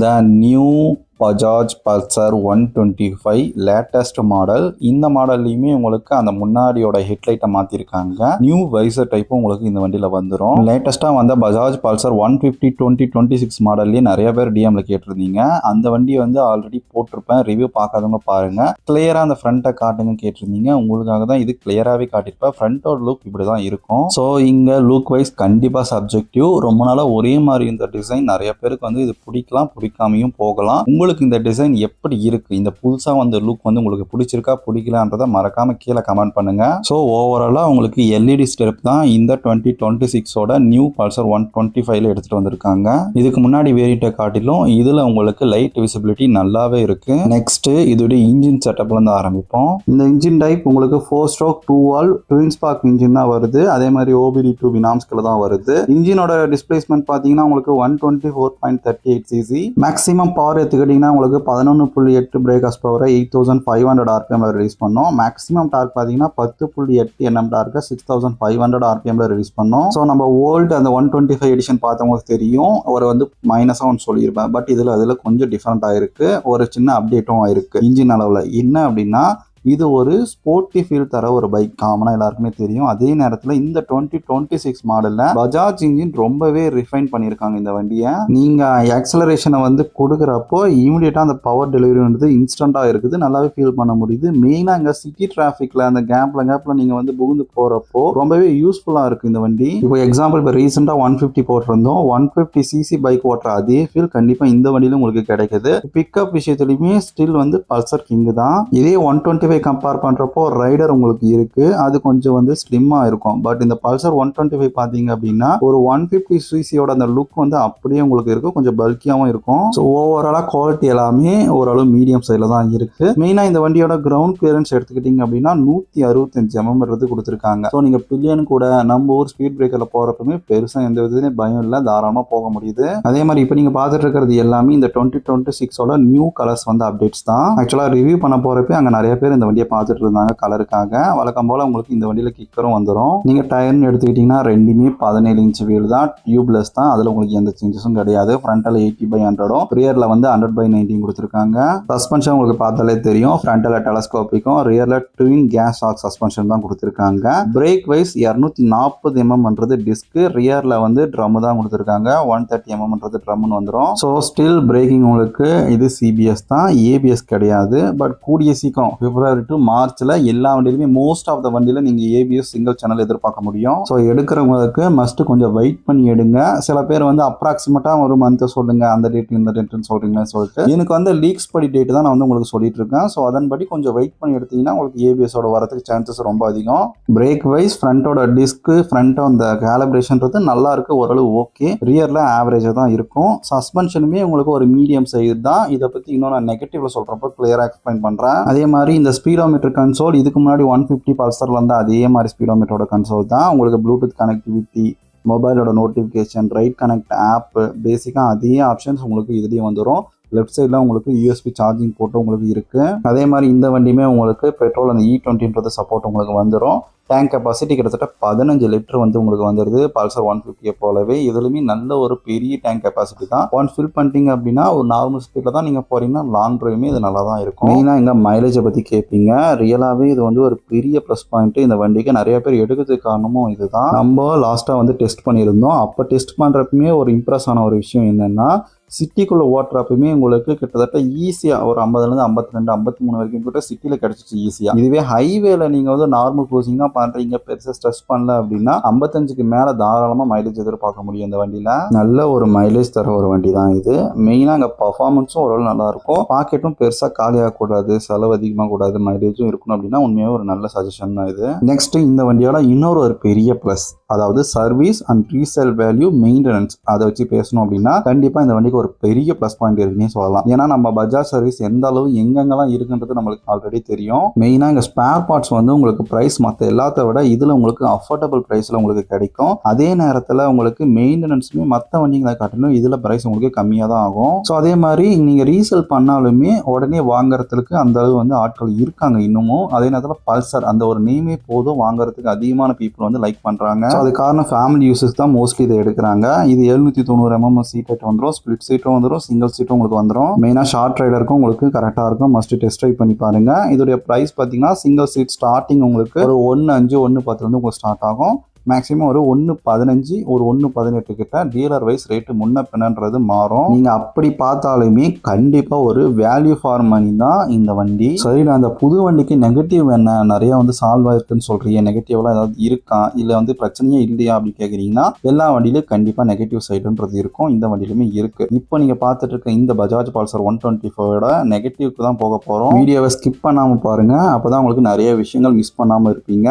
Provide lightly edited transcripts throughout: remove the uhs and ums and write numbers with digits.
The new Bajaj Pulsar 125 latest model. இந்த மாடல்லையுமே உங்களுக்கு அந்த முன்னாடியோட ஹெட்லைட்டை மாற்றிருக்காங்க. நியூ வைசர் டைப்பும் உங்களுக்கு இந்த வண்டியில் வந்துடும். லேட்டஸ்ட்டாக வந்த பஜாஜ் பல்சர் 150 2026 மாடல்லேயே நிறைய பேர் டிஎம்ல கேட்டிருந்தீங்க. அந்த வண்டியை வந்து ஆல்ரெடி போட்டிருப்பேன், ரிவ்யூ பார்க்காதவங்க பாருங்க. கிளியராக அந்த ஃப்ரண்ட்டை காட்டுங்க கேட்டிருந்தீங்க. உங்களுக்காக தான் இது கிளியராகவே காட்டியிருப்பேன். ஃப்ரண்ட்டோட லுக் இப்படி தான் இருக்கும். ஸோ இங்கே லுக் வைஸ் கண்டிப்பாக சப்ஜெக்டிவ். ரொம்ப நாளாக ஒரே மாதிரி இந்த டிசைன் நிறைய பேருக்கு வந்து இது பிடிக்கலாம், பிடிக்காமையும் போகலாம். உங்களுக்கு இந்த டிசைன் எப்படி இருக்கு, இந்த புதுசா வந்த லுக் வந்து உங்களுக்கு பிடிச்சிருக்கா பிடிக்கலான்றதை மறக்காம கீழே கமெண்ட் பண்ணுங்க. ஸோ ஓவராலா உங்களுக்கு எல்இடி ஸ்டெப் தான் இந்த 2026ஓட நியூ பல்சர் 125ல எடுத்துட்டு வந்திருக்காங்க. இதுக்கு முன்னாடி வேரியண்ட்டை காட்டிலும் இதுல உங்களுக்கு லைட் விசிபிலிட்டி நல்லாவே இருக்கு. நெக்ஸ்ட் இதோட இன்ஜின் செட்டப்ல இருந்து ஆரம்பிப்போம். இந்த இன்ஜின் டைப் உங்களுக்கு 4 stroke 2 valve twin spark engine தான் வருது. அதே மாதிரி OBD2 பினாம்ஸ்ல தான் வருது. இன்ஜினோட டிஸ்பிளேஸ்மெண்ட் பாத்தீங்கன்னா உங்களுக்கு 124.38 cc. மேக்ஸிமம் பவர் எடுத்துக்கிட்டீங்கன்னா உங்களுக்கு 11.8 break horse power 8500 RPM release பண்ணோம். மேக்ஸிமம் டார்க் பாத்தீங்கன்னா 10.8 Nm டார்க் 6500 RPM ரிலீஸ் பண்ணோம். ஸோ நம்ம ஓல்டு அந்த 125 எடிஷன் பார்த்தவங்களுக்கு தெரியும், ஒரு வந்து மைனஸா ஒன்று சொல்லியிருப்பேன். பட் இதுல கொஞ்சம் டிஃப்ரெண்ட் ஆயிருக்கு, ஒரு சின்ன அப்டேட்டும் ஆயிருக்கு இன்ஜின் அளவுல. என்ன அப்படின்னா இது ஒரு ஸ்போர்ட்டி ஃபீல் தர ஒரு பைக், காமனா எல்லாருக்குமே தெரியும். அதே நேரத்தில் இந்த 2026 மாடல்ல பஜாஜ் இன்ஜின் ரொம்பவே ரிஃபைன் பண்ணியிருக்காங்க இந்த வண்டியை. நீங்க ஆக்சலரேஷனை வந்து கொடுக்குறப்போ இமீடியட்டா அந்த பவர் டெலிவரி வந்து இன்ஸ்டன்டா இருக்குது, நல்லாவே ஃபீல் பண்ண முடியுது. மெயினா இங்க சிட்டி டிராஃபிக்ல அந்த கேப்ல நீங்க வந்து புகுந்து போறப்போ ரொம்பவே யூஸ்ஃபுல்லா இருக்கு இந்த வண்டி. இப்போ எக்ஸாம்பிள் இப்போ ரீசெண்டா 150 போட்டிருந்தோம், 150 cc பைக் ஓட்டுற அதே ஃபீல் கண்டிப்பா இந்த வண்டியிலும் உங்களுக்கு கிடைக்குது. பிக்கப் விஷயத்துலயுமே ஸ்டில் வந்து பல்சர் கிங் தான். இதே 125 கம்பேர் பண்றப்போ ரைடர் உங்களுக்கு இருக்கு, அது கொஞ்சம் வந்து ஸ்லிம்மா இருக்கும். பட் இந்த பல்சர் 125 பாத்தீங்க அப்படின்னா ஒரு 150 சிசியோட அந்த லுக் வந்து அப்படியே உங்களுக்கு இருக்கும், கொஞ்சம் பல்கியாவும் இருக்கும். ஸோ ஓவராலா குவாலிட்டி எல்லாமே ஓரளவு மீடியம் சைட்ல தான் இருக்கு. மெயினா இந்த வண்டியோட கிரவுண்ட் கிளியரன்ஸ் எடுத்துக்கிட்டீங்க அப்படின்னா 165 mm கொடுத்துருக்காங்க. ஸோ நீங்க பில்லியன் கூட நம்ம ஊர் ஸ்பீட் பிரேக்கர்ல போறப்பமே பெருசா எந்த விதத்துலையும் பயம் இல்லை, தாராளமா போக முடியுது. அதே மாதிரி இப்போ நீங்க பார்த்துட்டு இருக்கிறது எல்லாமே இந்த 2026ஓட நியூ கலர்ஸ் வந்து அப்டேட்ஸ் தான். ஆக்சுவலா ரிவ்யூ பண்ண போறப்ப அங்க நிறைய பேர் இந்த வண்டியை பார்த்துட்டு இருந்தாங்க கலருக்காக. வழக்கம் போல உங்களுக்கு இந்த வண்டியில கிக்கரும் வந்துடும். நீங்க டயர்னு எடுத்துக்கிட்டீங்கன்னா ரெண்டுமே 17 இன்ச் வீல் தான், டியூப்லெஸ் தான். அதுல உங்களுக்கு எந்த சேஞ்சஸும் கிடையாது. ஃப்ரண்ட்ல 80/100, ரியர்ல வந்து 100/19 கொடுத்துருக்காங்க. சஸ்பென்ஷன் உங்களுக்கு பார்த்தாலே தெரியும், ஃப்ரண்ட்ல டெலஸ்கோபிக்கும் ரியர்ல ட்வின் கேஸ் ஆக் சஸ்பென்ஷன் தான் கொடுத்துருக்காங்க. பிரேக் வைஸ் 240 mm டிஸ்க், ரியர்ல வந்து ட்ரம் தான் கொடுத்துருக்காங்க. 130 mm ட்ரம்னு வந்துடும். ஸோ ஸ்டில் பிரேக்கிங் உங்களுக்கு இது சிபிஎஸ் தான், ஏபிஎஸ் கிடையாது. பட் கூடிய சீக்கிரம் February to Marchல எல்லா வண்டியிலுமே மோஸ்ட் ஆஃப் த வண்டியில நீங்க ஏபிஎஸ் சிங்கிள் சேனல் எதிர்பார்க்க முடியும். ஸோ எடுக்கிறவங்களுக்கு மஸ்ட் கொஞ்சம் வெயிட் பண்ணி எடுங்க. சில பேர் வந்து அப்ராக்சிமேட்டா ஒரு மந்த் சொல்லுங்க, அந்த டேட் இந்த டேட்னு சொல்றீங்கன்னு சொல்லிட்டு எனக்கு வந்து லீக்ஸ் படி டேட் தான் நான் வந்து உங்களுக்கு சொல்லிட்டு இருக்கேன். ஸோ அதன்படி கொஞ்சம் வெயிட் பண்ணி எடுத்தீங்கன்னா உங்களுக்கு ஏபிஎஸோட வரதுக்கு சான்சஸ் ரொம்ப அதிகம். பிரேக் வைஸ் ஃப்ரண்டோட டிஸ்க் ஃப்ரண்டோ அந்த கேலிபிரேஷன்றது நல்லா இருக்கு, ஓரளவு ஓகே. ரியர்ல ஆவரேஜா தான் இருக்கும். சஸ்பென்ஷனுமே உங்களுக்கு ஒரு மீடியம் சைஸ் தான். இதை பத்தி இன்னும் நான் நெகட்டிவ்ல சொல்றப்போ கிளியரா எக்ஸ்பிளைன் பண்றேன். அதே மாதிரி இந்த ஸ்பீடோமீட்டர் கன்சோல் இதுக்கு முன்னாடி 150 பல்சர்ல இருந்தா அதே மாதிரி ஸ்பீடோமீட்டரோட கன்சோல் தான். உங்களுக்கு ப்ளூடூத் கனெக்டிவிட்டி, மொபைலோட நோட்டிஃபிகேஷன், ரைட் கனெக்ட் ஆப், பேசிக்காக அதே ஆப்ஷன்ஸ் உங்களுக்கு இதுலேயும் வந்துடும். லெஃப்ட் சைடில் உங்களுக்கு யூஎஸ்பி சார்ஜிங் போட்டு உங்களுக்கு இருக்கு. அதே மாதிரி இந்த வண்டியுமே உங்களுக்கு பெட்ரோல் அந்த E20 சப்போர்ட் உங்களுக்கு வந்துடும். டேங்க் கெப்பாசிட்டி கிட்டத்தட்ட 15 லிட்டர் வந்து உங்களுக்கு வந்துடுது. பல்சர் 150 போலவே இதுலையுமே நல்ல ஒரு பெரிய டேங்க் கெப்பாசிட்டி தான். ஒன் ஃபில் பண்ணிட்டீங்க அப்படின்னா ஒரு நார்மல் ஸ்பீடில் தான் நீங்கள் போறீங்கன்னா லாங் டிரைவுமே இது நல்லா தான் இருக்கும். மெயினாக எங்கள் மைலேஜை பற்றி கேட்பீங்க. ரியலாகவே இது வந்து ஒரு பெரிய ப்ளஸ் பாயிண்ட் இந்த வண்டிக்கு. நிறைய பேர் எடுக்கிறதுக்கு காரணமும் இதுதான். நம்ம லாஸ்ட்டாக வந்து டெஸ்ட் பண்ணியிருந்தோம். அப்போ டெஸ்ட் பண்ணுறப்பமே ஒரு இம்ப்ரெஸ் ஆன ஒரு விஷயம் என்னென்னா சிட்டிக்குள்ளே ஓட்டுறப்பமே உங்களுக்கு கிட்டத்தட்ட ஈஸியாக ஒரு 50லேருந்து 52 53 வரைக்கும் கூட சிட்டியில் கிடச்சிச்சு ஈஸியாக. இதுவே ஹைவேல நீங்கள் வந்து நார்மல் க்ரூசிங் தான் பண்ணுறீங்க, பெருசாக ஸ்ட்ரெஸ் பண்ணல அப்படின்னா 55க்கு மேலே தாராளமாக மைலேஜ் எதிர்பார்க்க முடியும். இந்த வண்டியில் நல்ல ஒரு மைலேஜ் தர ஒரு வண்டி தான் இது. மெயினாக அங்கே பர்ஃபார்மன்ஸும் ஓரளவு நல்லா இருக்கும். பாக்கெட்டும் பெருசாக காலியாகக்கூடாது, செலவு அதிகமாக கூடாது, மைலேஜும் இருக்கணும் அப்படின்னா உண்மையாக ஒரு நல்ல சஜஷன் தான் இது. நெக்ஸ்ட் இந்த வண்டியோட இன்னொரு ஒரு பெரிய ப்ளஸ், அதாவது service and resale value maintenance. அதை வச்சு பேசணும் அப்படின்னா கண்டிப்பாக இந்த வண்டிக்கு ஒரு பெரிய ப்ளஸ் பாயிண்ட் இருக்குன்னே சொல்லலாம். ஏன்னா நம்ம பஜாஜ் சர்வீஸ் எந்த அளவு எங்கெங்கெல்லாம் இருக்குன்றது நம்மளுக்கு ஆல்ரெடி தெரியும். மெயினாக இங்கே ஸ்பேர் பார்ட்ஸ் வந்து உங்களுக்கு ப்ரைஸ் மற்ற எல்லாத்த விட இதில் உங்களுக்கு அஃபோர்டபுள் ப்ரைஸில் உங்களுக்கு கிடைக்கும். அதே நேரத்தில் உங்களுக்கு மெயின்டெனன்ஸுமே மற்ற வண்டிகளை காட்டிலும் இதில் ப்ரைஸ் உங்களுக்கு கம்மியாக தான் ஆகும். ஸோ அதே மாதிரி நீங்கள் ரீசேல் பண்ணாலுமே உடனே வாங்குறதுக்கு அந்த அளவு வந்து ஆட்கள் இருக்காங்க இன்னமும். அதே நேரத்தில் பல்சர் அந்த ஒரு நேமே போதும் வாங்குறதுக்கு அதிகமான பீப்புள் வந்து லைக் பண்ணுறாங்க. அது காரணம் ஃபேமிலி யூஸஸ் தான் மோஸ்ட்லி இதை எடுக்கிறாங்க. இது 790 mm சீட் ஹைட் வந்துடும், ஸ்பிளிட் சீட்டும் வந்துடும், சிங்கிள் சீட்டும் உங்களுக்கு வந்துடும். மெயினாக ஷார்ட் ரைடருக்கும் உங்களுக்கு கரெக்டாக இருக்கும். மஸ்ட் டெஸ்ட் ட்ரைவ் பண்ணி பாருங்க. இதோடைய ப்ரைஸ் பார்த்தீங்கன்னா சிங்கிள் சீட் ஸ்டார்டிங் உங்களுக்கு ஒரு 1.5 1.10 வந்து உங்களுக்கு ஸ்டார்ட் ஆகும். மேக்ஸிமம் ஒரு 1.15 ஒரு 1.18 கிட்ட டீலர் வைஸ் ரேட்டு முன்ன பின்னன்றது மாறும். நீங்க அப்படி பார்த்தாலுமே கண்டிப்பா ஒரு வேல்யூ ஃபார் மணி தான் இந்த வண்டி. சரி, நான் அந்த புது வண்டிக்கு நெகட்டிவ் என்ன நிறைய வந்து சால்வ் ஆயிருக்குன்னு சொல்றீங்க, நெகட்டிவ்லாம் ஏதாவது இருக்கா இல்ல வந்து பிரச்சனையே இல்லையா அப்படி கேக்குறீங்கன்னா எல்லா வண்டியிலும் கண்டிப்பா நெகட்டிவ் சைடுன்றது இருக்கும். இந்த வண்டியிலுமே இருக்கு. இப்போ நீங்க பார்த்துட்டு இருக்க இந்த பஜாஜ் பல்சர் 125 நெகட்டிவ்க்கு தான் போக போறோம். வீடியோவை ஸ்கிப் பண்ணாம பாருங்க, அப்பதான் உங்களுக்கு நிறைய விஷயங்கள் மிஸ் பண்ணாம இருப்பீங்க.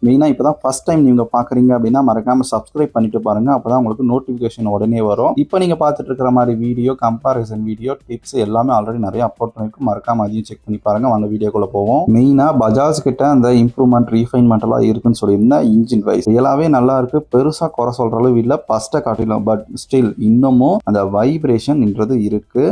மெயினாக இப்போ தான் ஃபஸ்ட் டைம் நீங்கள் பார்க்குறீங்க அப்படின்னா மறக்காமல் சப்ஸ்கிரைப் பண்ணிட்டு பாருங்கள். அப்போ தான் உங்களுக்கு நோட்டிஃபிகேஷன் உடனே வரும். இப்போ நீங்கள் பார்த்துட்டு இருக்கிற மாதிரி வீடியோ, கம்பாரிசன் வீடியோ, டிப்ஸ் எல்லாமே ஆல்ரெடி நிறைய அப்லோட் பண்ணியிருக்கும். மறக்காம அதையும் செக் பண்ணி பாருங்கள். வாங்க வீடியோக்குள்ளே போவோம். மெயினாக பஜாஜ் கிட்ட அந்த இம்ப்ரூவ்மெண்ட் ரீஃபைன்மெண்ட் எல்லாம் இருக்குன்னு சொல்லியிருந்தேன். இன்ஜின் வைஸ் எல்லாமே நல்லா இருக்கு, பெருசாக குறை சொல்கிற அளவு இல்லை, ஃபஸ்ட்டை காட்டிலும். பட் ஸ்டில் இன்னமும் அந்த வைப்ரேஷன்ன்றது இருக்கு.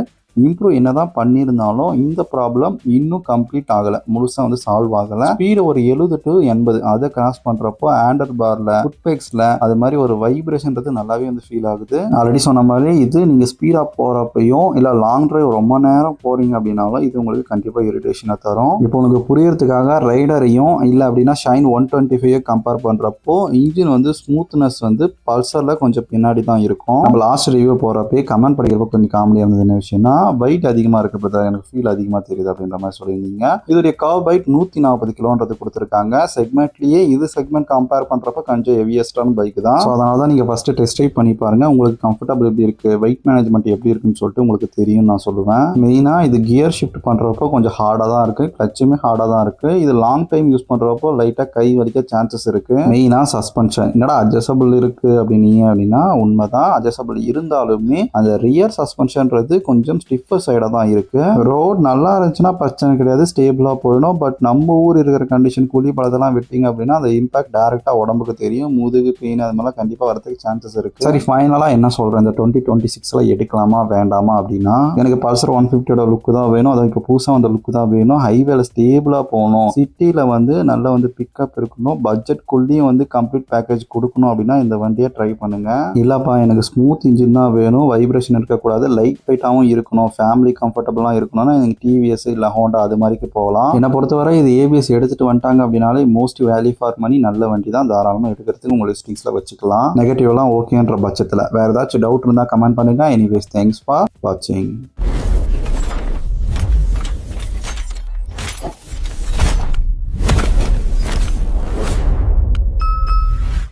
இம்ப்ரூவ் என்னதான் பண்ணியிருந்தாலும் இந்த ப்ராப்ளம் இன்னும் கம்ப்ளீட் ஆகலை, முழுசாக வந்து சால்வ் ஆகலை. ஸ்பீடு ஒரு 70 to 80 அதை கிராஸ் பண்ணுறப்போ ஹேண்டர் பார்ல, ஃபுட்பேக்ஸில் அது மாதிரி ஒரு வைப்ரேஷன்றது நல்லாவே வந்து ஃபீல் ஆகுது. ஆல்ரெடி சொன்ன மாதிரி இது நீங்கள் ஸ்பீடாக போகிறப்பையும் இல்லை லாங் டிரைவ் ரொம்ப நேரம் போகிறீங்க அப்படின்னாலும் இது உங்களுக்கு கண்டிப்பாக இரிட்டேஷனை தரும். இப்போ உங்களுக்கு புரியறதுக்காக ரைடரையும் இல்லை அப்படின்னா ஷைன் 125 கம்பேர் பண்ணுறப்போ இன்ஜின் வந்து ஸ்மூத்னஸ் வந்து பல்சரில் கொஞ்சம் பின்னாடி தான் இருக்கும். நம்ம லாஸ்ட் ரிவ்யூ போகிறப்பே கமெண்ட் படிக்கிறப்போ கொஞ்சம் காமெடியாக இருந்தது. என்ன விஷயம்னா பைட் அதிகமா இருக்கு, எனக்கு ஃபீல் அதிகமா தெரியுது அப்படின்ற மாதிரி சொல்லியிருந்தீங்க. இதோடைய கர்வ் பைட் 140 கிலோன்றது கொடுத்துருக்காங்க. செக்மெண்ட்லயே இது செக்மெண்ட் கம்பேர் பண்றப்ப கொஞ்சம் ஹெவியஸ்டான பைக் தான். அதனால தான் நீங்க ஃபர்ஸ்ட் டெஸ்ட் ட்ரைவ் பண்ணி பாருங்க. உங்களுக்கு கம்ஃபர்டபிள் எப்படி இருக்கு, வெயிட் மேனேஜ்மெண்ட் எப்படி இருக்குன்னு சொல்லிட்டு உங்களுக்கு தெரியும் நான் சொல்லுவேன். மெயினா இது கியர் ஷிஃப்ட் பண்றப்போ கொஞ்சம் ஹார்டா தான் இருக்கு, கிளச்சுமே ஹார்டா தான் இருக்கு. இது லாங் டைம் யூஸ் பண்றப்போ லைட்டா கை வலிக்க சான்சஸ் இருக்கு. மெயினா சஸ்பென்ஷன் என்னடா அட்ஜஸ்டபிள் இருக்கு அப்படின்னா உண்மைதான், அட்ஜஸ்டபிள் இருந்தாலுமே அந்த ரியர் சஸ்பென்ஷன்றது கொஞ்சம் ஸ்டிஃபர் சைடாக தான் இருக்கு. ரோட் நல்லா இருந்துச்சுன்னா பிரச்சனை கிடையாது, ஸ்டேபிளாக போயிடும். பட் நம்ம ஊர் இருக்கிற கண்டிஷன் கூலி பழத்தெல்லாம் விட்டீங்க அப்படின்னா அந்த இம்பாக்ட் டேரெக்டாக உடம்புக்கு தெரியும். முதுகு பெயின் அது மாதிரிலாம் கண்டிப்பாக வரதுக்கு சான்சஸ் இருக்கு. சரி, ஃபைனலாக என்ன சொல்கிறேன், இந்த 2026 எடுக்கலாமா வேண்டாமா அப்படின்னா எனக்கு பல்சர் 150 லுக்கு தான் வேணும். அது இப்போ புதுசாக வந்த லுக்கு தான் வேணும். ஹைவேல ஸ்டேபிளாக போகணும், சிட்டியில் வந்து நல்லா வந்து பிக்கப் இருக்கணும், பட்ஜெட்குள்ளேயும் வந்து கம்ப்ளீட் பேக்கேஜ் கொடுக்கணும் அப்படின்னா இந்த வண்டியை ட்ரை பண்ணுங்க. இல்லப்பா எனக்கு ஸ்மூத் இன்ஜின் தான் வேணும், வைப்ரேஷன் இருக்கக்கூடாது, லைட் வெயிட்டாகவும் இருக்கணும், ஃபேமிலி கம்ஃபர்டபுளாக இருக்கணும்னா எனக்கு டிவிஎஸ் இல்லை ஹோண்டா அது மாதிரிக்கு போகலாம். என்னை பொறுத்தவரை இது ஏபிஎஸ் எடுத்துட்டு வந்துட்டாங்க அப்படின்னாலே மோஸ்ட் வேல்யூ ஃபார் மணி நல்ல வண்டி தான், தாராளமாக எடுக்கிறதுக்கு உங்கள் லிஸ்டிங்ஸில் வச்சுக்கலாம். நெகட்டிவ்லாம் ஓகேன்ற பட்சத்தில். வேறு ஏதாச்சும் டவுட் இருந்தால் கமெண்ட் பண்ணுங்க. எனிவேஸ் தேங்க்ஸ் ஃபார் வாட்சிங்.